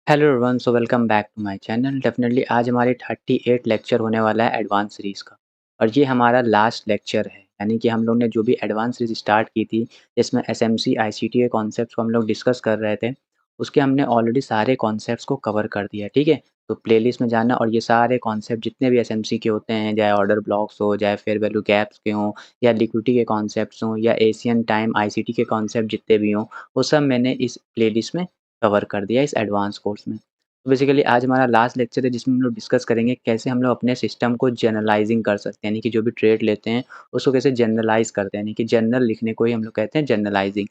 Hello everyone, so welcome back to my channel. Definitely आज हमारी 38 lecture होने वाला है एडवांस सीरीज़ का और ये हमारा लास्ट लेक्चर है। यानी कि हम लोग ने जो भी एडवांस सीरीज़ स्टार्ट की थी, जिसमें एसएमसी आईसीटी के कॉन्सेप्ट्स को हम लोग डिस्कस कर रहे थे, उसके हमने ऑलरेडी सारे कॉन्सेप्ट्स को कवर कर दिया है, ठीक है? तो प्लेलिस्ट में जाना और ये सारे कॉन्सेप्ट जितने भी एसएमसी के होते हैं, चाहे ऑर्डर ब्लॉक्स हो, चाहे फेयर वैल्यू गैप्स के हों या लिक्विडिटी के कॉन्सेप्ट्स हों या एशियन टाइम आईसीटी के कॉन्सेप्ट जितने भी हों, वो सब मैंने इस प्लेलिस्ट में कवर कर दिया इस एडवांस कोर्स में। तो बेसिकली आज हमारा लास्ट लेक्चर है जिसमें हम लोग डिस्कस करेंगे कैसे हम लोग अपने सिस्टम को जनरलाइजिंग कर सकते हैं, यानी कि जो भी ट्रेड लेते हैं उसको कैसे जनरलाइज करते हैं, यानी कि जनरल लिखने को ही हम लोग कहते हैं जनरलाइजिंग।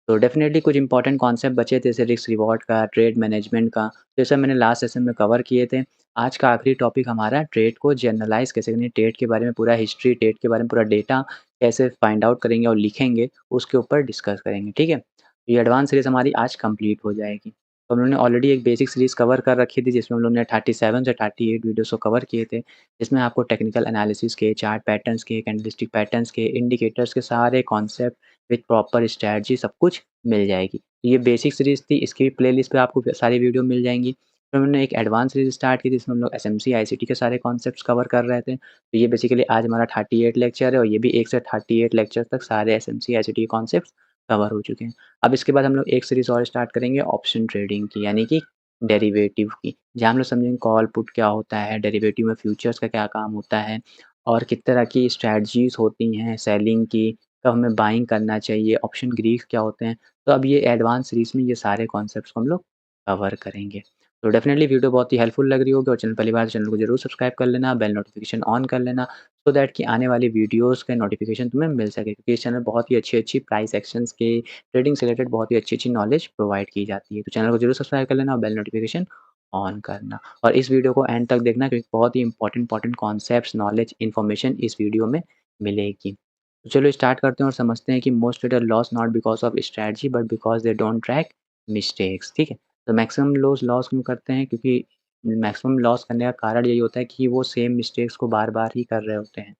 तो डेफिनेटली कुछ इंपॉर्टेंट कॉन्सेप्ट बचे थे जैसे रिस्क रिवॉर्ड का, ट्रेड मैनेजमेंट का, तो ये सब मैंने लास्ट सेशन में कवर किए थे। आज का आखिरी टॉपिक हमारा ट्रेड को जनरलाइज कैसे करेंगे, ट्रेड के बारे में पूरा हिस्ट्री, ट्रेड के बारे में पूरा डेटा कैसे फाइंड आउट करेंगे और लिखेंगे, उसके ऊपर डिस्कस करेंगे, ठीक है? ये एडवांस सीरीज़ हमारी आज कंप्लीट हो जाएगी। तो हम लोगों ने ऑलरेडी एक बेसिक सीरीज़ कवर कर रखी थी जिसमें हम लोग ने 37 से 38 वीडियोज़ को कवर किए थे, जिसमें आपको टेक्निकल एनालिसिस के, चार्ट पैटर्न्स के, कैंडलस्टिक पैटर्न्स के, इंडिकेटर्स के सारे कॉन्सेप्ट विथ प्रॉपर स्ट्रैटेजी सब कुछ मिल जाएगी। तो ये बेसिक सीरीज़ थी, इसकी प्लेलिस्ट पे आपको सारी वीडियो मिल जाएँगी। फिर हमने एक एडवांस सीरीज़ स्टार्ट की थी जिसमें हम लोग एसएमसी, आईसीटी के सारे कॉन्सेप्ट्स कवर कर रहे थे। तो ये बेसिकली आज हमारा 38 लेक्चर है और ये भी 1 से 38 लेक्चर तक सारे एसएमसी, आईसीटी के कॉन्सेप्ट्स कवर हो चुके हैं। अब इसके बाद हम लोग एक सीरीज़ और स्टार्ट करेंगे ऑप्शन ट्रेडिंग की, यानी कि डेरिवेटिव की, जहाँ हम लोग समझेंगे कॉल पुट क्या होता है, डेरिवेटिव में फ्यूचर्स का क्या काम होता है और किस तरह की स्ट्रैटेजीज़ होती हैं सेलिंग की, कब हमें बाइंग करना चाहिए, ऑप्शन ग्रीक क्या होते हैं। तो अब ये एडवांस सीरीज़ में ये सारे कॉन्सेप्ट्स को हम लोग कवर करेंगे। तो डेफ़िनेटली वीडियो बहुत ही हेल्पफुल लग रही होगी और चैनल पहली बार चैनल को ज़रूर सब्सक्राइब कर लेना, बेल नोटिफ़िकेशन ऑन कर लेना सो दैट कि आने वाली वीडियोज़ के नोटिफ़िकेशन तुम्हें मिल सके, क्योंकि इस चैनल बहुत ही अच्छी-अच्छी प्राइस एक्शंस के, ट्रेडिंग से रिलेटेड बहुत ही अच्छी-अच्छी नॉलेज प्रोवाइड की जाती है। तो चैनल को ज़रूर सब्सक्राइब कर लेना और बेल नोटिफ़िकेशन ऑन करना और इस वीडियो को एंड तक देखना क्योंकि बहुत ही इम्पोर्टेंट कॉन्सेप्ट्स, नॉलेज, इन्फॉर्मेशन इस वीडियो में मिलेगी। तो चलो स्टार्ट करते हैं और समझते हैं कि most trader loss not because of strategy but because they don't track mistakes, ठीक है? तो मैक्सिमम लोग लॉस क्यों करते हैं? क्योंकि मैक्सिमम लॉस करने का कारण यही होता है कि वो सेम मिस्टेक्स को बार-बार ही कर रहे होते हैं,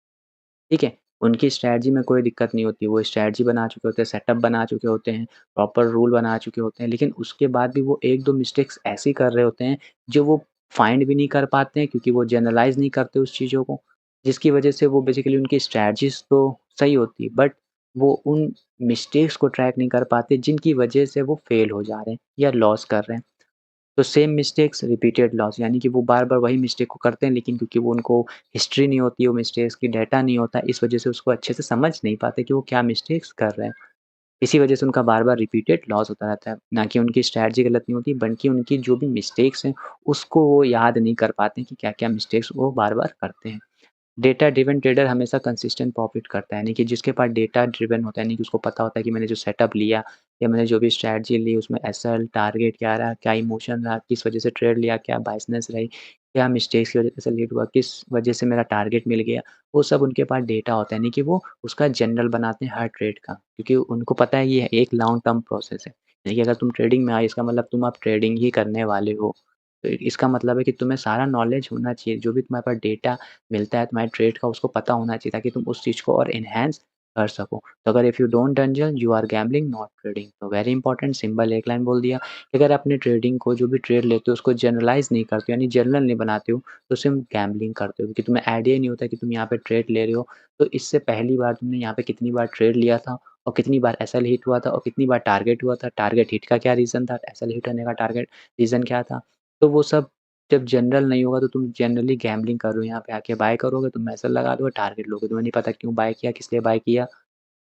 ठीक है? उनकी स्ट्रैटेजी में कोई दिक्कत नहीं होती, वो स्ट्रैटेजी बना चुके होते हैं, सेटअप बना चुके होते हैं, प्रॉपर रूल बना चुके होते हैं, लेकिन उसके बाद भी वो 1-2 मिस्टेक्स ऐसी कर रहे होते हैं, जो वो फाइंड भी नहीं कर पाते हैं क्योंकि वो जनरलाइज़ नहीं करते उस चीज़ों को, जिसकी वजह से वो बेसिकली उनकी स्ट्रैटेजीज़ तो सही होती है, बट वो उन मिस्टेक्स को ट्रैक नहीं कर पाते, जिनकी वजह से वो फेल हो जा रहे हैं या लॉस कर रहे हैं। तो सेम मिस्टेक्स रिपीटेड लॉस, यानी कि वो बार-बार वही मिस्टेक को करते हैं लेकिन क्योंकि वो उनको हिस्ट्री नहीं होती है, वो मिस्टेक्स की डाटा नहीं होता है, इस वजह से उसको अच्छे से समझ नहीं पाते कि वो क्या मिस्टेक्स कर रहे हैं। इसी वजह से उनका बार-बार रिपीटेड लॉस होता रहता है। ना कि उनकी स्ट्रैटेजी गलत नहीं होती बल्कि उनकी जो भी मिस्टेक्स हैं, उसको वो याद नहीं कर पाते कि क्या-क्या मिस्टेक्स वो बार-बार करते हैं। डेटा ड्रिवन ट्रेडर हमेशा कंसिस्टेंट प्रॉफ़िट करता है, यानी कि जिसके पास डेटा ड्रिवन होता है, यानी कि उसको पता होता है कि मैंने जो सेटअप लिया या मैंने जो भी स्ट्रैटेजी ली उसमें एसएल, टारगेट क्या रहा, क्या इमोशन रहा, किस वजह से ट्रेड लिया, क्या बायसनेस रही, क्या मिस्टेक्स की वजह से लेट हुआ, किस वजह से मेरा टारगेट मिल गया, वो सब उनके पास डेटा होता है, यानी कि वो उसका जनरल बनाते हैं हर ट्रेड का, क्योंकि उनको पता है ये एक लॉन्ग टर्म प्रोसेस है। यानी कि अगर तुम ट्रेडिंग में आए इसका मतलब तुम अब ट्रेडिंग ही करने वाले हो। तो इसका मतलब है कि तुम्हें सारा नॉलेज होना चाहिए, जो भी तुम्हारे पास डेटा मिलता है तुम्हारे ट्रेड का उसको पता होना चाहिए ताकि तुम उस चीज़ को और एनहांस कर सको। तो अगर इफ यू डोंट डंजन you are gambling not trading. तो वेरी इंपॉर्टेंट सिंपल एक लाइन बोल दिया कि अगर अपने ट्रेडिंग को जो भी ट्रेड लेते हो उसको जनरलाइज़ नहीं करते हो यानी जनरल नहीं बनाते हो तो सिर्फ़ गैम्बलिंग करते हो क्योंकि तुम्हें आइडिया ही नहीं होता कि तुम यहाँ पे ट्रेड ले रहे हो। तो इससे पहली बार तुमने यहाँ पे कितनी बार ट्रेड लिया था और कितनी बार एसएल हिट हुआ था और कितनी बार टारगेट हुआ था, टारगेट हिट का क्या रीज़न था, एसएल हिट होने का टारगेट रीज़न क्या था। तो वो सब जब जनरल नहीं होगा तो तुम जनरली गैम्बलिंग कर रहे हो, यहाँ पे आके बाय करोगे, तुम ऐसा लगा दोगे टारगेट लोगे, तुम्हें नहीं पता क्यों बाय किया, किस लिए बाय किया,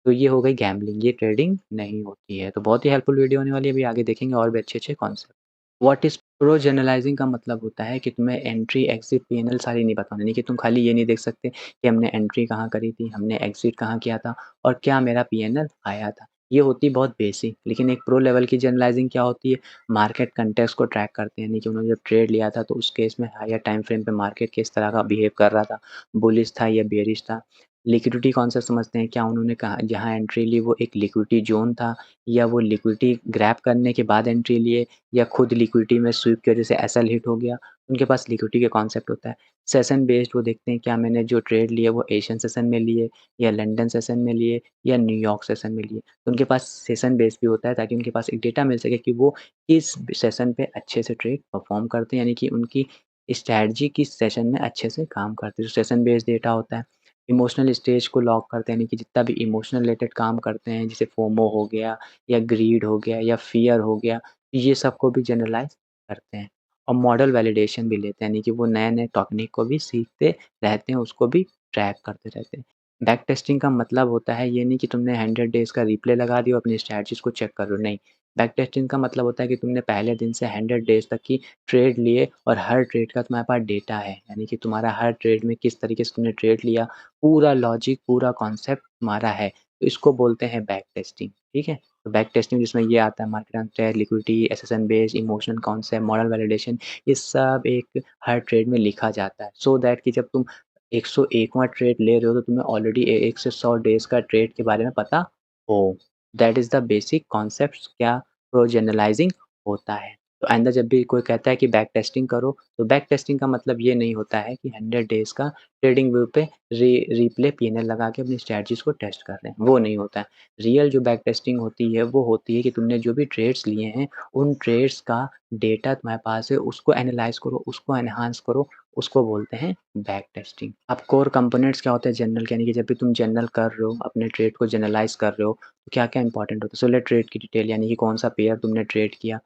तो ये हो गई गैम्बलिंग, ये ट्रेडिंग नहीं होती है। तो बहुत ही हेल्पफुल वीडियो होने वाली है, अभी आगे देखेंगे और भी अच्छे-अच्छे कॉन्सेप्ट। व्हाट इज़ प्रो जर्नलाइज़िंग का मतलब होता है कि तुम्हें एंट्री, एग्ज़िट, पीएनएल सारी नहीं पता होनी, यानी कि तुम खाली ये नहीं देख सकते कि हमने एंट्री कहाँ करी थी, हमने एग्ज़िट कहाँ किया था और क्या मेरा पीएनएल आया था। ये होती है बहुत बेसिक, लेकिन एक प्रो लेवल की जर्नलाइज़िंग क्या होती है, मार्केट कॉन्टेक्स्ट को ट्रैक करते हैं, यानी कि उन्होंने जब ट्रेड लिया था तो उस केस में हायर टाइम फ्रेम पे मार्केट किस तरह का बिहेव कर रहा था, बुलिश था या बेयरिश था। लिक्विडिटी कॉन्सेप्ट समझते हैं, क्या उन्होंने कहा जहाँ एंट्री ली वो एक लिक्विडिटी ज़ोन था या वो लिक्विडिटी ग्रैब करने के बाद एंट्री लिए या खुद लिक्विडिटी में स्वीप की वजह से एसएल हिट हो गया, उनके पास लिक्विडिटी का कॉन्सेप्ट होता है। सेशन बेस्ड वो देखते हैं क्या मैंने जो ट्रेड लिए वो एशियन सेशन में लिए या लंदन सेशन में लिए या न्यूयॉर्क सेशन में लिए। तो उनके पास सेशन बेस्ड भी होता है ताकि उनके पास एक डेटा मिल सके कि वो किस सेशन पे अच्छे से ट्रेड परफ़ॉर्म करते हैं, यानी कि उनकी स्ट्रैटेजी किस सेशन में अच्छे से काम करती है। तो सेशन बेस्ड डेटा होता है। इमोशनल स्टेज को लॉक करते हैं, यानी कि जितना भी इमोशनल रिलेटेड काम करते हैं, जैसे फोमो हो गया या ग्रीड हो गया या फ़ियर हो गया, ये सबको भी जनरलाइज़ करते हैं। और मॉडल वैलिडेशन भी लेते हैं, यानी कि वो नए-नए टेक्नीक को भी सीखते रहते हैं, उसको भी ट्रैक करते रहते हैं। बैक टेस्टिंग का मतलब होता है ये नहीं कि तुमने 100 डेज़ का रिप्ले लगा दिया और अपनी स्ट्रैटेजीज़ को चेक कर रहे हो, नहीं। बैक टेस्टिंग का मतलब होता है कि तुमने पहले दिन से 100 डेज़ तक की ट्रेड लिए और हर ट्रेड का तुम्हारे पास डेटा है, यानी कि तुम्हारा हर ट्रेड में किस तरीके से तुमने ट्रेड लिया, पूरा लॉजिक, पूरा कॉन्सेप्ट तुम्हारा है। तो इसको बोलते हैं बैक टेस्टिंग, ठीक है? तो बैक टेस्टिंग जिसमें ये आता है market understand, liquidity, SSN base, emotional concept, model validation, ये सब एक हर ट्रेड में लिखा जाता है। सो दैट कि जब तुम 101वाँ ट्रेड ले रहे हो तो तुम्हें ऑलरेडी 1 से 100 डेज़ का ट्रेड के बारे में पता हो। That is the basic concepts क्या प्रो जर्नलाइज़िंग होता है। तो आइंदा जब भी कोई कहता है कि बैक टेस्टिंग करो, तो बैक टेस्टिंग का मतलब ये नहीं होता है कि 100 डेज़ का ट्रेडिंग व्यू पे रिप्ले पीएनएल लगा के अपनी स्ट्रैटेजीज़ को टेस्ट कर रहे हैं, वो नहीं होता है। रियल जो बैक टेस्टिंग होती है, वो होती है कि तुमने जो भी ट्रेड्स लिए हैं, उन ट्रेड्स का डेटा तुम्हारे पास है, उसको एनालाइज़ करो, उसको एनहांस करो, उसको बोलते हैं बैक टेस्टिंग। अब कोर कंपोनेंट्स क्या होते हैं जनरल के, यानी कि जब भी तुम जनरल कर रहे हो, अपने ट्रेड को जनरलाइज़ कर रहे हो, तो क्या-क्या इंपॉर्टेंट होता है? सोलर ट्रेड की डिटेल, यानी कि कौन-सा पेयर तुमने ट्रेड किया,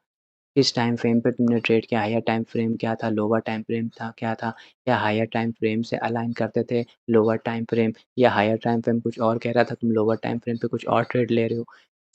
किस टाइम फ्रेम पे तुमने ट्रेड किया, हायर टाइम फ्रेम क्या था, लोअर टाइम फ्रेम था क्या था, या हायर टाइम फ्रेम से अलाइन करते थे लोअर टाइम फ्रेम, या हायर टाइम फ्रेम कुछ और कह रहा था, तुम लोअर टाइम फ्रेम पे कुछ और ट्रेड ले रहे हो।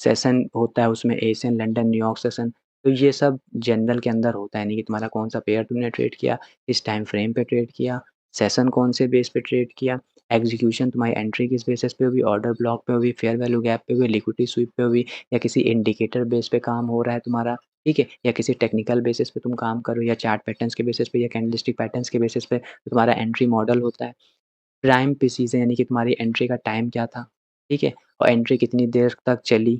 सेशन होता है उसमें एशियन, लंदन, न्यूयॉर्क सेशन, तो ये सब जनरल के अंदर होता है, यानी कि तुम्हारा कौन-सा पेयर तुमने ट्रेड किया, किस टाइम फ्रेम पे ट्रेड किया, सेशन कौन से बेस पे ट्रेड किया, एग्जीक्यूशन तुम्हारी एंट्री किस बेसिस पे हुई, ऑर्डर ब्लॉक पे हुई, फेयर वैल्यू गैप पे हुई, लिक्विडिटी स्वीप पे हुई, या किसी इंडिकेटर बेस पे काम हो रहा है तुम्हारा, ठीक है? या किसी टेक्निकल बेसिस पे तुम काम कर रहे हो या चार्ट पैटर्न्स के बेसिस पे या कैंडलस्टिक पैटर्न्स के बेसिस पे तो तुम्हारा एंट्री मॉडल होता है। प्राइम प्रीसीज़न, यानी कि तुम्हारी एंट्री का टाइम क्या था, ठीक है? और एंट्री कितनी देर तक चली,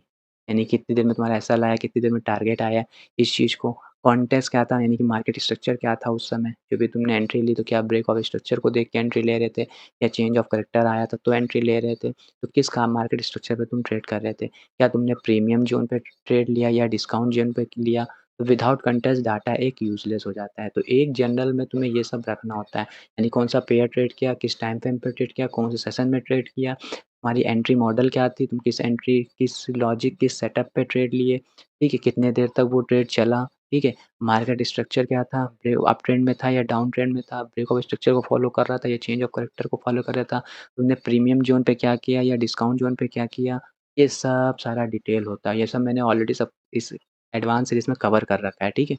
यानी कितनी देर में तुम्हारा एसएल आया, कितनी देर में टारगेट आया, इस चीज़ को। कॉन्टेक्स्ट क्या था, यानी कि मार्केट स्ट्रक्चर क्या था उस समय, जब भी तुमने एंट्री ली तो क्या ब्रेक ऑफ स्ट्रक्चर को देख के एंट्री ले रहे थे या चेंज ऑफ करैक्टर आया था तो एंट्री ले रहे थे? तो किस काम मार्केट स्ट्रक्चर पे तुम ट्रेड कर रहे थे? क्या तुमने प्रीमियम ज़ोन पे ट्रेड लिया या डिस्काउंट ज़ोन पे लिया? तो विदाउट कॉन्टेक्स्ट डाटा एक यूज़लेस हो जाता है। तो एक जनरल में तुम्हें ये सब रखना होता है। यानी कौन-सा पेयर ट्रेड किया, किस टाइम फ्रेम पे ट्रेड किया, कौन से सेशन में ट्रेड किया, तुम्हारी एंट्री मॉडल क्या थी, तुम किस एंट्री, किस लॉजिक, किस सेटअप पे ट्रेड लिए, ठीक है? कितने देर तक वो ट्रेड चला, ठीक है? मार्केट स्ट्रक्चर क्या था, ब्रे अप ट्रेंड में था या डाउन ट्रेंड में था, ब्रेक ऑफ स्ट्रक्चर को फॉलो कर रहा था या चेंज ऑफ कैरेक्टर को फॉलो कर रहा था, तुमने प्रीमियम ज़ोन पे क्या किया या डिस्काउंट ज़ोन पे क्या किया, ये सब सारा डिटेल होता है। ये सब मैंने ऑलरेडी सब इस एडवांस सीरीज़ में कवर कर रखा है, ठीक है?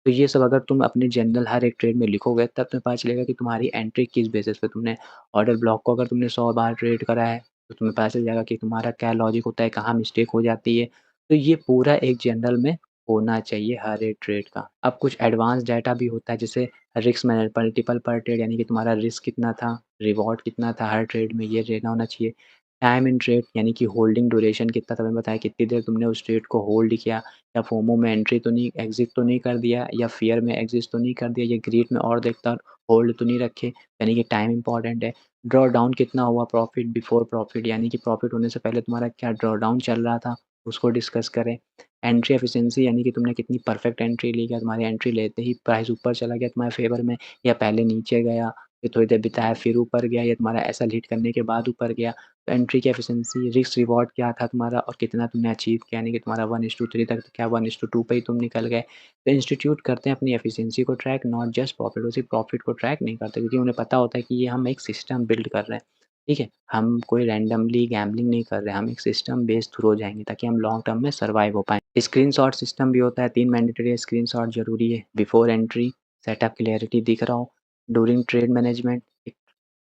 तो ये सब अगर तुम अपने जनरल हर एक ट्रेड में लिखोगे तब तुम्हें पता चलेगा कि तुम्हारी एंट्री किस बेसिस पे तुमने ऑर्डर ब्लॉक को अगर तुमने 100 बार ट्रेड करा है, तो तुम्हें पता चल जाएगा कि तुम्हारा क्या लॉजिक होता है, कहाँ मिस्टेक हो जाती है। तो ये पूरा एक जनरल में होना चाहिए हर एक ट्रेड का। अब कुछ एडवांस डाटा भी होता है जैसे रिस्क मैनेज मल्टीपल पर ट्रेड, यानी कि तुम्हारा रिस्क कितना था, रिवॉर्ड कितना था हर ट्रेड में ये रहना होना चाहिए। टाइम इन ट्रेड, यानी कि होल्डिंग ड्यूरेशन कितना था, मैंने बताया कितनी देर तुमने उस ट्रेड को होल्ड किया, या फोमो में एंट्री तो नहीं, एग्ज़िट तो नहीं कर दिया, या फ़ियर में एग्ज़िट तो नहीं कर दिया, या ग्रीड में और देखता होल्ड तो नहीं रखे, यानी कि टाइम इम्पोर्टेंट है। ड्रॉ डाउन कितना हुआ, प्रॉफ़िट बिफ़ोर प्रॉफ़िट, यानी कि प्रॉफ़िट होने से पहले तुम्हारा क्या ड्रॉ डाउन चल रहा था, उसको डिस्कस करें। एंट्री एफिशिएंसी, यानी कि तुमने कितनी परफेक्ट एंट्री ली, क्या तुम्हारी एंट्री लेते ही प्राइस ऊपर चला गया तुम्हारे फ़ेवर में, या पहले नीचे गया, फिर थोड़ी देर बिताया फिर ऊपर गया, या तुम्हारा एसएल हिट करने के बाद ऊपर गया। तो एंट्री की एफिशिएंसी, रिस्क रिवॉर्ड क्या था तुम्हारा और कितना तुमने अचीव किया, यानी कि तुम्हारा 1:3 तक तो क्या 1:2 पे ही तुम निकल गए। तो इंस्टीट्यूट करते हैं अपनी एफिशिएंसी को ट्रैक, नॉट जस्ट प्रॉफिट, वो सिर्फ प्रॉफिट को ट्रैक नहीं करते क्योंकि उन्हें पता होता है कि ये हम एक सिस्टम बिल्ड कर रहे हैं, ठीक है? हम कोई रैंडमली गैम्बलिंग नहीं कर रहे हैं, हम एक सिस्टम बेस्ड थ्रू हो जाएँगे ताकि हम लॉन्ग टर्म में सर्वाइव हो पाएँ। स्क्रीनशॉट सिस्टम भी होता है, 3 मैंडेटरी है, स्क्रीनशॉट ज़रूरी है, बिफोर एंट्री, सेटअप क्लैरिटी दिख रहा हो, ड्यूरिंग ट्रेड मैनेजमेंट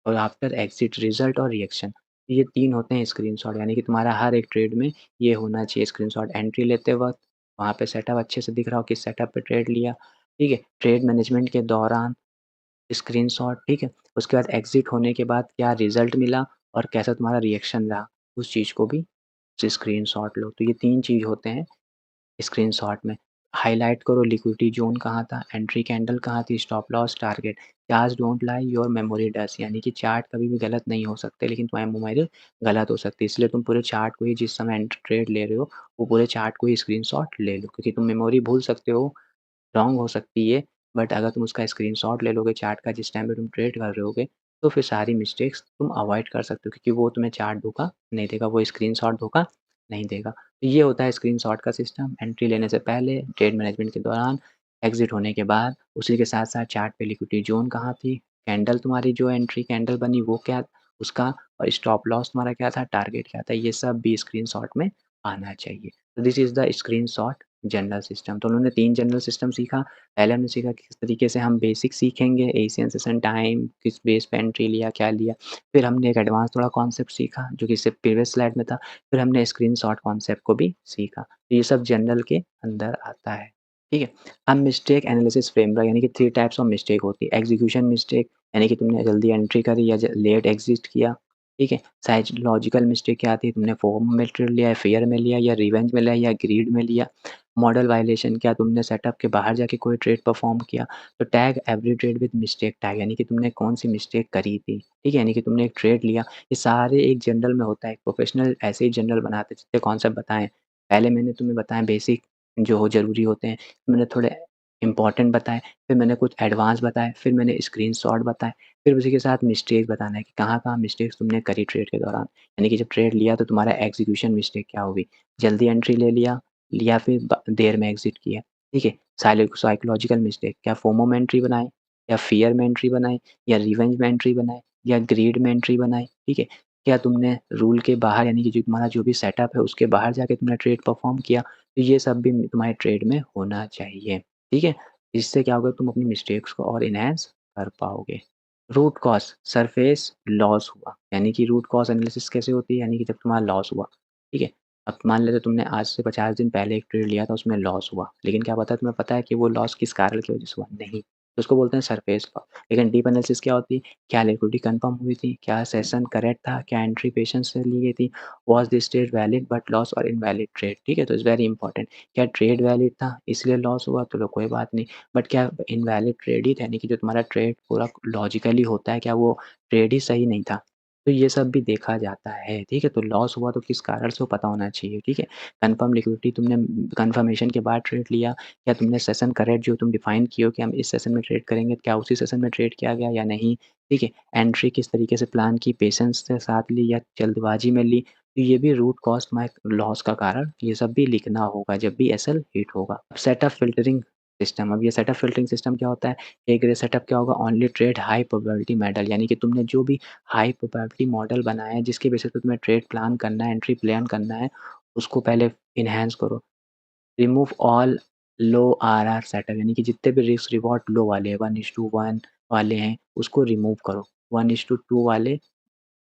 और आफ्टर एग्ज़िट रिज़ल्ट और रिएक्शन। ये 3 होते हैं स्क्रीनशॉट, यानी कि तुम्हारा हर एक ट्रेड में ये होना चाहिए स्क्रीनशॉट। एंट्री लेते वक़्त वहाँ पे सेटअप अच्छे से दिख रहा हो, किस सेटअप पे ट्रेड लिया, ठीक है? ट्रेड मैनेजमेंट के दौरान स्क्रीनशॉट, ठीक है? उसके बाद एग्ज़िट होने के बाद क्या रिज़ल्ट मिला और कैसा तुम्हारा रिएक्शन रहा, उस चीज़ को भी स्क्रीनशॉट लो। तो ये 3 चीज़ होते हैं स्क्रीनशॉट में। हाइलाइट करो लिक्विडिटी ज़ोन कहाँ था, एंट्री कैंडल कहाँ थी, stop loss, target. Charts don't lie, your memory does, यानी कि चार्ट कभी भी गलत नहीं हो सकते, लेकिन तुम्हारी मेमोरी गलत हो सकती है। इसलिए तुम पूरे चार्ट को ही जिस समय ट्रेड ले रहे हो, वो पूरे चार्ट को ही स्क्रीनशॉट ले लो, क्योंकि तुम मेमोरी भूल सकते हो, रॉन्ग हो सकती है, बट अगर तुम उसका स्क्रीनशॉट ले लोगे चार्ट का जिस टाइम पे तुम ट्रेड कर रहे होगे, तो फिर सारी मिस्टेक्स तुम अवॉइड कर सकते हो, क्योंकि वो तुम्हें चार्ट धोखा नहीं देगा, वो स्क्रीनशॉट धोखा नहीं देगा। तो ये होता है स्क्रीनशॉट का सिस्टम, एंट्री लेने से पहले, ट्रेड मैनेजमेंट के दौरान, एग्ज़िट होने के बाद, उसी के साथ-साथ चार्ट पे लिक्विडिटी ज़ोन कहाँ थी, कैंडल तुम्हारी जो एंट्री कैंडल बनी वो क्या उसका, और स्टॉप लॉस तुम्हारा क्या था, टारगेट क्या था, ये सब भी स्क्रीनशॉट में आना चाहिए। तो this is the screenshot general system. तो उन्होंने 3 जनरल सिस्टम सीखा। पहले हमने सीखा कि किस तरीके से हम बेसिक सीखेंगे, एशियन सेशन टाइम, किस बेस पे एंट्री लिया, क्या लिया। फिर हमने एक एडवांस थोड़ा कॉन्सेप्ट सीखा, जो कि इससे प्रीवियस स्लाइड में था। फिर हमने स्क्रीनशॉट कॉन्सेप्ट को भी सीखा। तो ये सब जनरल के अंदर आता है, ठीक है। अब मिस्टेक एनालिसिस फ्रेमवर्क, यानी कि 3 टाइप्स ऑफ मिस्टेक होती है। एग्जीक्यूशन मिस्टेक, यानी कि तुमने जल्दी एंट्री करी या लेट एग्जिट किया, ठीक है। साइकोलॉजिकल मिस्टेक क्या आती है, तुमने फोमो में ट्रेड लिया, फियर में लिया, या रिवेंज में लिया, या ग्रीड में लिया। मॉडल वायलेशन, क्या तुमने सेटअप के बाहर जाके कोई ट्रेड परफॉर्म किया। तो tag every trade with mistake tag, यानी कि तुमने कौन सी मिस्टेक करी थी, ठीक है। यानी कि तुमने एक ट्रेड लिया, ये सारे एक जनरल में होता है। प्रोफेशनल ऐसे ही जनरल बनाते हैं, जितने कॉन्सेप्ट बताएं। पहले मैंने तुम्हें बताया बेसिक जो हो जरूरी होते हैं, मैंने थोड़े इंपॉर्टेंट बताए, फिर मैंने कुछ एडवांस बताए, फिर मैंने स्क्रीनशॉट बताए, फिर उसी के साथ मिस्टेक बताना है कि कहाँ-कहाँ मिस्टेक्स तुमने करी ट्रेड के दौरान। यानी कि जब ट्रेड लिया तो तुम्हारा एग्जीक्यूशन मिस्टेक क्या होगी, जल्दी एंट्री ले लिया या फिर देर में एग्जिट किया, ठीक है। साइकोलॉजिकल मिस्टेक, क्या फोमो में एंट्री बनाए, या फियर में एंट्री बनाए, या रिवेंज में एंट्री बनाए, या ग्रीड में एंट्री बनाए, ठीक है। क्या तुमने रूल के बाहर, यानी कि जो तुम्हारा जो भी सेटअप है उसके बाहर जाके तुमने ट्रेड परफॉर्म किया, तो ये सब भी तुम्हारे ट्रेड में होना चाहिए, ठीक है। इससे क्या होगा, तुम अपनी मिस्टेक्स को और इनहैंस कर पाओगे। रूट कॉज़ सरफेस लॉस हुआ, यानी कि रूट कॉज़ एनालिसिस कैसे होती है, यानी कि जब तुम्हारा लॉस हुआ, ठीक है। अब मान लेते तुमने आज से 50 दिन पहले एक ट्रेड लिया था, उसमें लॉस हुआ, लेकिन क्या पता तुम्हें पता है कि वो लॉस किस कारण की वजह से हुआ? नहीं। तो उसको बोलते हैं सरफेस लॉस। लेकिन डीप एनालिसिस क्या होती है? क्या लिक्विडिटी कन्फर्म हुई थी? क्या सेशन करेक्ट था? क्या एंट्री पेशेंस से ली गई थी? Was this trade valid but loss और इनवैलिड ट्रेड, ठीक है। तो इट्स वेरी इंपॉर्टेंट। क्या ट्रेड वैलिड था इसलिए लॉस हुआ? तो लो कोई बात नहीं। बट क्या इनवैलिड ट्रेड ही था, यानी कि जो तुम्हारा ट्रेड पूरा लॉजिकली होता है, क्या वो ट्रेड ही सही नहीं था? तो ये सब भी देखा जाता है, ठीक है। तो लॉस हुआ तो किस कारण से वो पता होना चाहिए, ठीक है। कन्फर्म लिक्विडिटी, तुमने कन्फर्मेशन के बाद ट्रेड लिया, क्या तुमने सेशन करेक्ट जो तुम डिफाइन किए हो कि हम इस सेशन में ट्रेड करेंगे, तो क्या उसी सेशन में ट्रेड किया गया या नहीं, ठीक है। एंट्री किस तरीके से प्लान की, पेशेंस के साथ ली या जल्दबाजी में ली, तो ये भी रूट कॉज़ माय लॉस का कारण, ये सब भी लिखना होगा जब भी एसएल हिट होगा। सेटअप फ़िल्टरिंग सिस्टम, अब ये सेटअप फ़िल्टरिंग सिस्टम क्या होता है? एक ग्रे सेटअप क्या होगा, only trade high probability model, यानी कि तुमने जो भी हाई प्रोबेबिलिटी मॉडल बनाया है जिसके बेसिस पे तुम्हें ट्रेड प्लान करना है, एंट्री प्लान करना है, उसको पहले एनहांस करो। रिमूव ऑल लो आरआर सेटअप, यानी कि जितने भी रिस्क रिवॉर्ड लो वाले हैं, 1:1 वाले हैं, उसको रिमूव करो। 1:2 वाले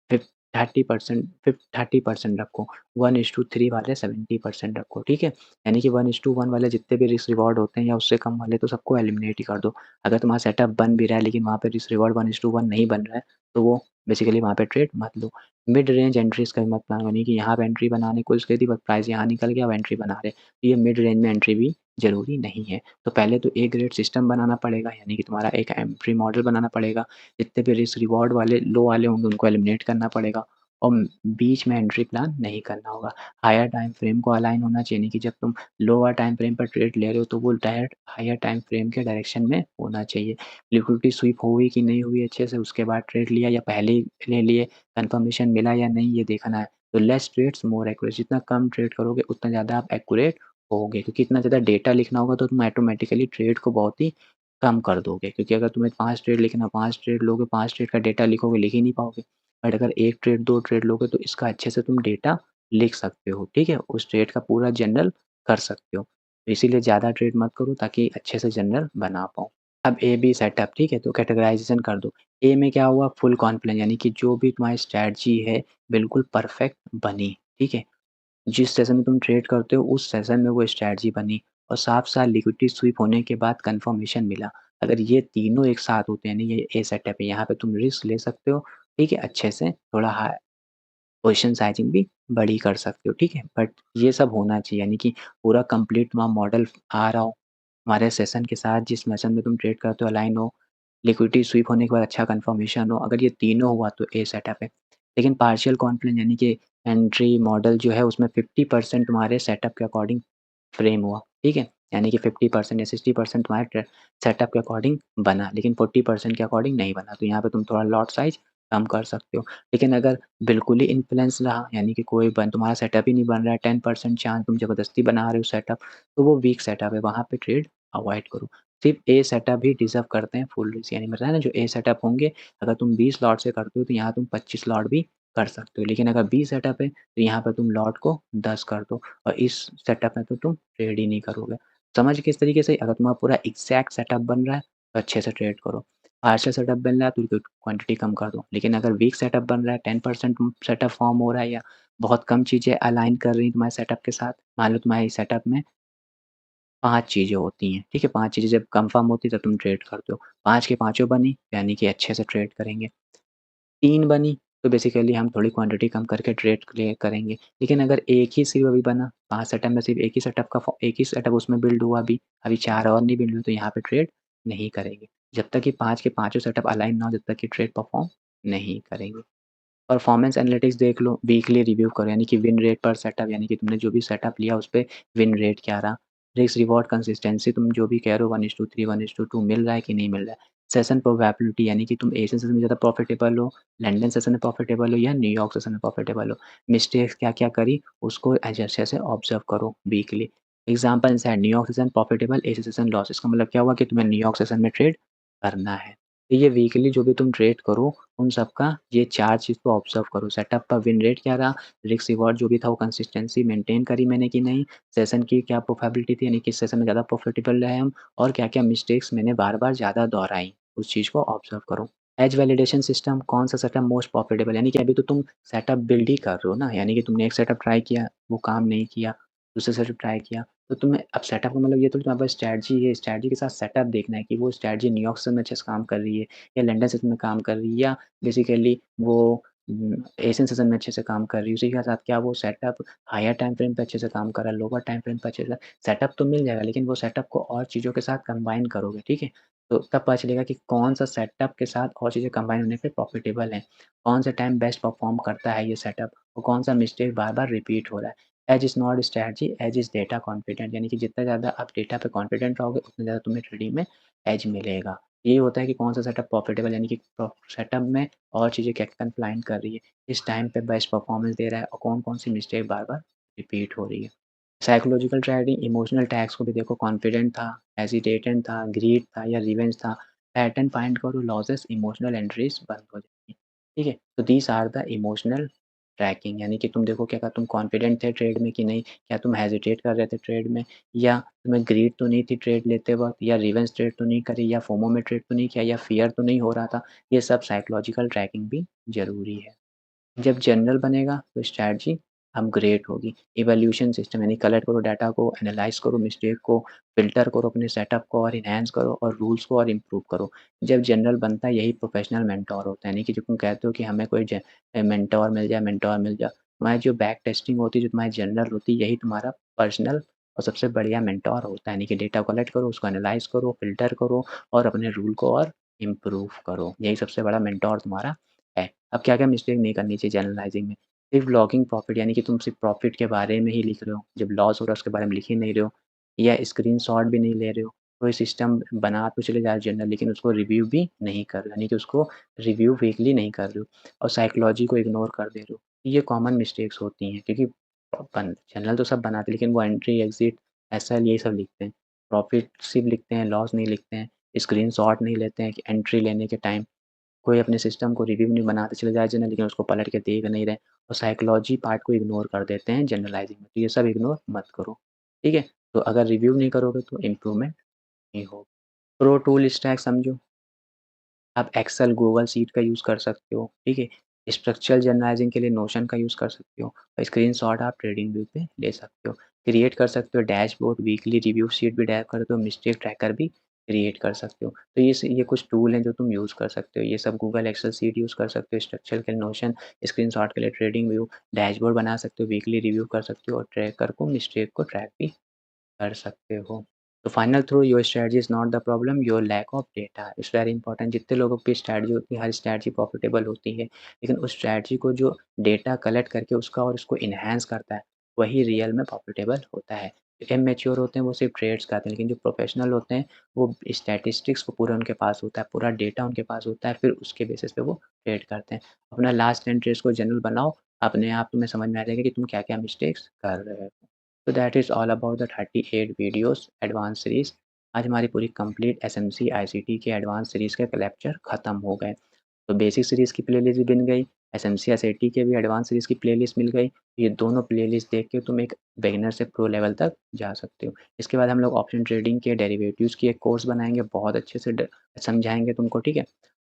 फिफ 30% 30% रखो, 1:3 वाले 70% रखो, ठीक है? यानी कि 1:1 वाले जितने भी रिस्क रिवॉर्ड होते हैं या उससे कम वाले, तो सबको एलिमिनेट ही कर दो। अगर तुम्हारा सेटअप बन भी रहा है लेकिन वहाँ पे रिस्क रिवॉर्ड 1:1 नहीं बन रहा है, तो वो बेसिकली वहाँ पे ट्रेड मत लो। मिड रेंज एंट्रीज़ का भी मत प्लान, यानी कि यहाँ पे एंट्री बनाने की कोशिश करी थी, बट प्राइस यहाँ निकल गया, अब एंट्री बना रहे। तो ये मिड रेंज में एंट्री भी ज़रूरी नहीं है। तो पहले तो ए ग्रेड सिस्टम बनाना पड़ेगा, यानी कि तुम्हारा एक एंट्री मॉडल बनाना पड़ेगा। जितने भी रिस्क रिवॉर्ड वाले लो वाले होंगे उनको एलिमिनेट करना पड़ेगा, और बीच में एंट्री प्लान नहीं करना होगा। हायर टाइम फ्रेम को अलाइन होना चाहिए, यानी कि जब तुम लोअर टाइम फ्रेम पर ट्रेड ले रहे हो तो वो डायरेक्ट हायर टाइम फ्रेम के डायरेक्शन में होना चाहिए। लिक्विडिटी स्वीप हुई कि नहीं हुई अच्छे से, उसके बाद ट्रेड लिया या पहले ही ले लिए, कन्फर्मेशन मिला या नहीं, ये देखना है। तो लेस ट्रेड्स मोर एक्यूरेट, जितना कम ट्रेड करोगे उतना ज़्यादा आप एक्यूरेट होगे, क्योंकि इतना ज़्यादा डेटा लिखना होगा तो तुम ऑटोमेटिकली ट्रेड को बहुत ही कम कर दोगे, क्योंकि अगर तुम्हें 5 ट्रेड लिखना, 5 ट्रेड लोगे, 5 ट्रेड का डेटा लिखोगे, लिख ही नहीं पाओगे। बट अगर 1 ट्रेड, 2 ट्रेड लोगे तो इसका अच्छे से तुम डेटा लिख सकते हो, ठीक है? उस ट्रेड का पूरा जनरल कर सकते हो। तो इसीलिए ज़्यादा ट्रेड मत करो ताकि अच्छे से जनरल बना पाओ। अब ए बी सेटअप, ठीक है? तो कैटेगराइज़ेशन कर दो। ए में क्या हुआ, फुल कॉन्फिडेंस, यानी कि जो भी तुम्हारी स्ट्रैटेजी है बिल्कुल परफेक्ट बनी, ठीक है? जिस सेशन में तुम ट्रेड करते हो उस सेशन में वो स्ट्रैटेजी बनी और साफ-साफ लिक्विडिटी स्वीप होने के बाद कन्फर्मेशन मिला। अगर ये तीनों एक साथ होते हैं, यानी ये ए सेटअप है, यहाँ पे तुम रिस्क ले सकते हो, ठीक है? अच्छे से थोड़ा पोजीशन साइज़िंग भी बड़ी कर सकते हो, ठीक है? बट ये सब होना चाहिए यानी कि पूरा कंप्लीट वहाँ मॉडल आ रहा हो, हमारे सेशन के साथ जिस सेशन में तुम ट्रेड करते हो अलाइन हो, लिक्विडिटी स्वीप होने के बाद अच्छा कन्फर्मेशन हो, अगर ये तीनों हुआ तो ए सेटअप है। लेकिन पार्शियल कॉन्फिडेंस यानी कि एंट्री मॉडल जो है उसमें 50% तुम्हारे सेटअप के अकॉर्डिंग फ्रेम हुआ, ठीक है? यानी कि 50% या 60% तुम्हारे सेटअप के अकॉर्डिंग बना, लेकिन 40% के अकॉर्डिंग नहीं बना, तो यहाँ पे तुम थोड़ा लॉट साइज़ कम कर सकते हो। लेकिन अगर बिल्कुल ही इन्फ्लुएंस रहा, यानी कि कोई बन तुम्हारा सेटअप ही नहीं बन रहा है, 10% चांस तुम ज़बरदस्ती बना रहे हो सेटअप, तो वो वीक सेटअप है, वहाँ पे ट्रेड अवॉइड करो। सिर्फ़ ए सेटअप ही डिज़र्व करते हैं फुल रिस्क, यानी बताया ना जो ए सेटअप होंगे, अगर तुम 20 लॉट से करते हो, तो यहाँ तुम 25 लॉट भी कर सकते हो। लेकिन अगर बी सेटअप है, तो यहाँ पे तुम लॉट को 10 कर दो और इस सेटअप में तो तुम ट्रेड ही नहीं करोगे। समझ किस तरीके से अगर तुम्हारा पूरा एग्ज़ैक्ट सेटअप बन रहा है, तो अच्छे से ट्रेड करो। पार्शियल सेटअप बन रहा है तो क्वांटिटी कम कर दो। लेकिन अगर वीक सेटअप बन रहा है, 10% सेटअप फ़ॉर्म हो रहा है या बहुत कम चीज़ें अलाइन कर रही हैं तुम्हारे सेटअप के साथ, मान लो तुम्हारे सेटअप में 5 चीज़ें होती हैं, ठीक है? 5 चीज़ें जब कन्फर्म होती है तब तुम ट्रेड करते हो। 5 की पाँचों बनी, यानी कि अच्छे से ट्रेड करेंगे। 3 बनी, तो बेसिकली हम थोड़ी क्वांटिटी कम करके ट्रेड क्लियर करेंगे। लेकिन अगर एक ही सिर्फ़ अभी बना, 5 सेटअप में सिर्फ़ एक ही सेटअप उसमें बिल्ड हुआ अभी 4 और नहीं बिल्ड हुए, तो यहाँ पे ट्रेड नहीं करेंगे। जब तक कि 5 के पाँचों सेटअप अलाइन ना हो, जब तक कि ट्रेड परफ़ॉर्म नहीं करेंगे। परफॉर्मेंस एनालिटिक्स देख लो, वीकली रिव्यू करो यानी कि विन रेट पर सेटअप यानी कि तुमने जो भी सेटअप लिया उस पे विन रेट क्या रहा। रिस्क रिवॉर्ड कंसिस्टेंसी तुम जो भी कह रहे हो 1:3, 1:2 मिल रहा है कि नहीं मिल रहा है। सेशन प्रोबेबिलिटी यानी कि तुम एशियन सेशन में ज़्यादा प्रॉफिटेबल हो, लंदन सेशन में प्रॉफिटेबल हो या न्यूयॉर्क सेशन में प्रॉफिटेबल हो। मिस्टेक्स क्या-क्या करी उसको अच्छे से ऑब्ज़र्व करो वीकली। एग्ज़ाम्पल जैसे New York session profitable, Asian session loss. इसका मतलब क्या हुआ कि तुम्हें न्यूयॉर्क सेशन में ट्रेड करना है। तो ये वीकली जो भी तुम ट्रेड करो उन सबका ये 4 चीज़ को ऑब्ज़र्व करो। सेटअप का विन रेट क्या रहा, रिस्क रिवॉर्ड जो भी था वो कंसिस्टेंसी मेंटेन करी मैंने कि नहीं, सेशन की क्या प्रोबेबिलिटी थी यानी किस सेशन में ज़्यादा प्रॉफिटेबल रहे हम और क्या-क्या मिस्टेक्स मैंने बार-बार ज़्यादा दोहराई, उस चीज़ को ऑब्ज़र्व करो। एज वैलिडेशन सिस्टम कौन-सा सेटअप मोस्ट प्रॉफिटेबल यानी कि अभी तो तुम सेटअप बिल्ड ही कर रहे हो ना, यानी कि तुमने एक सेटअप ट्राई किया, वो काम नहीं किया, दूसरा सेटअप ट्राई किया, तो तुम्हें अब सेटअप का मतलब ये तो तुम्हारे पास स्ट्रैटेजी है, स्ट्रैटेजी के साथ सेटअप देखना है कि वो स्ट्रैटेजी न्यूयॉर्क सेशन में अच्छे से काम कर रही है या लंदन सेशन में काम कर रही है या बेसिकली वो एशियन सेशन में अच्छे से काम कर रही है। उसी के साथ क्या वो सेटअप हायर टाइम फ्रेम पे अच्छे से काम कर रहा है, लोअर टाइम फ्रेम पे अच्छे से सेटअप तो मिल जाएगा लेकिन वो सेटअप को और चीज़ों के साथ कंबाइन करोगे, ठीक है? तो तब पता चलेगा कि कौन-सा सेटअप के साथ और चीज़ें कंबाइन होने पे प्रॉफिटेबल हैं। कौन सा टाइम बेस्ट परफ़ॉर्म करता है ये सेटअप और कौन-सा मिस्टेक बार-बार रिपीट हो रहा है। Edge is not strategy, edge is data confident यानी कि जितना ज़्यादा आप डेटा पे कॉन्फिडेंट रहोगे, उतना ज़्यादा तुम्हें ट्रेडिंग में एज मिलेगा। ये होता है कि कौन-सा सेटअप प्रॉफिटेबल यानी कि सेटअप में और चीज़ें क्या कंप्लाइन कर रही है, इस टाइम पे बेस्ट परफॉर्मेंस दे रहा है और कौन-कौन सी मिस्टेक बार-बार रिपीट हो रही है। साइकोलॉजिकल ट्रेडिंग इमोशनल टैग्स को भी देखो कॉन्फिडेंट था, हेजिटेटेंट था, ग्रीड था या रिवेंज था, पैटर्न फाइंड करो लॉसेस इमोशनल एंट्रीज बंद हो जाएगी। ठीक है? तो these are the emotional tracking यानी कि तुम देखो क्या तुम कॉन्फिडेंट थे ट्रेड में कि नहीं? क्या तुम हेजिटेट कर रहे थे ट्रेड में या तुम्हें ग्रीड तो नहीं थी ट्रेड लेते वक़्त या रिवेंज ट्रेड तो नहीं करी या फोमो में ट्रेड तो नहीं किया या फ़ियर तो नहीं हो रहा था? ये सब साइकोलॉजिकल ट्रैकिंग भी ज़रूरी है। जब जनरल बनेगा तो स्ट्रैटेजी अपग्रेड होगी। इवैल्यूएशन सिस्टम यानी कलेक्ट करो डाटा को, एनालाइज़ करो मिस्टेक को, फ़िल्टर करो अपने सेटअप को और एनहांस करो और रूल्स को और इम्प्रूव करो। जब जनरल बनता है यही प्रोफ़ेशनल मेंटर होता है, यानी कि जब तुम कहते हो कि हमें कोई मेंटर मिल जाए। तुम्हारी जो बैक टेस्टिंग होती है, जो तुम्हारी जनरल होती है, यही तुम्हारा पर्सनल और सबसे बढ़िया मेंटर होता है। यानी कि डेटा कलेक्ट करो, उसको एनालाइज़ करो, फ़िल्टर करो और अपने रूल को और इम्प्रूव करो। यही सबसे बड़ा मेंटर तुम्हारा है। अब क्या-क्या मिस्टेक नहीं करनी चाहिए जनरलाइज़िंग में। सिर्फ़ लॉगिंग प्रॉफ़िट यानी कि तुम सिर्फ़ प्रॉफ़िट के बारे में ही लिख रहे हो, जब लॉस हो रहा है उसके बारे में लिख ही नहीं रहे हो या स्क्रीनशॉट भी नहीं ले रहे हो। कोई सिस्टम बना तो चले जा जनरल लेकिन उसको रिव्यू भी नहीं कर रहे हो, यानी कि उसको रिव्यू वीकली नहीं कर रहे हो और साइकोलॉजी को इग्नोर कर दे रहे हो। ये कॉमन मिस्टेक्स होती हैं क्योंकि जनरल तो सब बनाते हैं लेकिन वो एंट्री, एग्ज़िट, एसएल यही सब लिखते हैं। प्रॉफ़िट सिर्फ़ लिखते हैं, लॉस नहीं लिखते हैं, स्क्रीनशॉट नहीं लेते हैं कि एंट्री लेने के टाइम। कोई अपने सिस्टम को रिव्यू नहीं बनाते चले जाए जनरल लेकिन उसको पलट के देख नहीं रहे और साइकोलॉजी पार्ट को इग्नोर कर देते हैं जनरलाइजिंग में। तो ये सब इग्नोर मत करो, ठीक है? तो अगर रिव्यू नहीं करोगे तो इम्प्रूवमेंट नहीं होगा। प्रो टूल स्टैक समझो, आप एक्सेल, गूगल शीट का यूज़ कर सकते हो, ठीक है? स्ट्रक्चरल जर्नलाइज़िंग के लिए नोशन का यूज़ कर सकते हो और स्क्रीनशॉट आप ट्रेडिंग व्यू पे ले सकते हो। क्रिएट कर सकते हो डैशबोर्ड, वीकली रिव्यू शीट भी टैग करते हो, मिस्टेक ट्रैकर भी क्रिएट कर सकते हो। तो ये कुछ टूल हैं जो तुम यूज़ कर सकते हो। ये सब गूगल एक्सेल शीट यूज़ कर सकते हो, स्ट्रक्चर के लिए नोशन, स्क्रीनशॉट के लिए ट्रेडिंग व्यू, डैशबोर्ड बना सकते हो, वीकली रिव्यू कर सकते हो और ट्रैकर को मिस्टेक को ट्रैक भी कर सकते हो। तो final truth your strategy is not the problem, your lack of data is very important. जितने लोगों की स्ट्रैटेजी होती है, हर स्ट्रैटेजी प्रॉफिटेबल होती है, लेकिन उस स्ट्रैटेजी को जो डेटा कलेक्ट करके उसका और उसको एनहांस करता है, वही रियल में प्रॉफिटेबल होता है। जो इमैच्योर होते हैं वो सिर्फ ट्रेड्स करते हैं, लेकिन जो प्रोफेशनल होते हैं वो स्टैटिस्टिक्स को पूरा उनके पास होता है, पूरा डेटा उनके पास होता है, फिर उसके बेसिस पे वो ट्रेड करते हैं। अपना लास्ट 10 ट्रेड्स को जनरल बनाओ, अपने आप तुम्हें समझ में आ जाएगा कि तुम क्या-क्या मिस्टेक्स कर रहे हो। तो that is all about the 38 videos advance series. आज हमारी पूरी कंप्लीट एसएमसी आईसीटी के एडवांस सीरीज़ के लेक्चर खत्म हो गए। तो बेसिक सीरीज़ की प्लेलिस्ट भी बन गई, एसएमसी एसएटी के भी एडवांस सीरीज़ की प्लेलिस्ट मिल गई। ये दोनों प्लेलिस्ट देख के तुम एक बिगिनर से प्रो लेवल तक जा सकते हो। इसके बाद हम लोग ऑप्शन ट्रेडिंग के डेरिवेटिव्स की एक कोर्स बनाएँगे, बहुत अच्छे से समझाएँगे तुमको, ठीक है?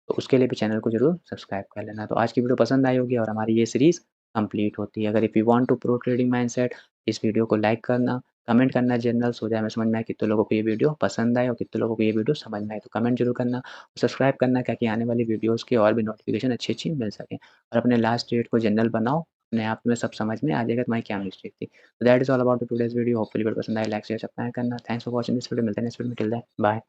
तो उसके लिए भी चैनल को ज़रूर सब्सक्राइब कर लेना। तो आज की वीडियो पसंद आई होगी और हमारी ये सीरीज़ कंप्लीट होती है। अगर if you want to pro trading mindset, इस वीडियो को लाइक करना, कमेंट करना जनरल सो जाए हमें समझ में आए कितने लोगों को ये वीडियो पसंद आए और कितने लोगों को ये वीडियो समझ में आए। तो कमेंट ज़रूर करना, सब्सक्राइब करना ताकि आने वाली वीडियोज़ की और भी नोटिफ़िकेशन अच्छी-अच्छी मिल सकें। और अपने लास्ट डेट को जनरल बनाओ, अपने आप में सब समझ में आ जाएगा तुम्हारी क्या मिस्टेक थी। तो that is all about the today's video, hopefully video पसंद आए, लाइक शेयर सब्सक्राइब करना। Thanks for watching this video, मिलते हैं नेक्स्ट वीडियो में, टिल देन बाय।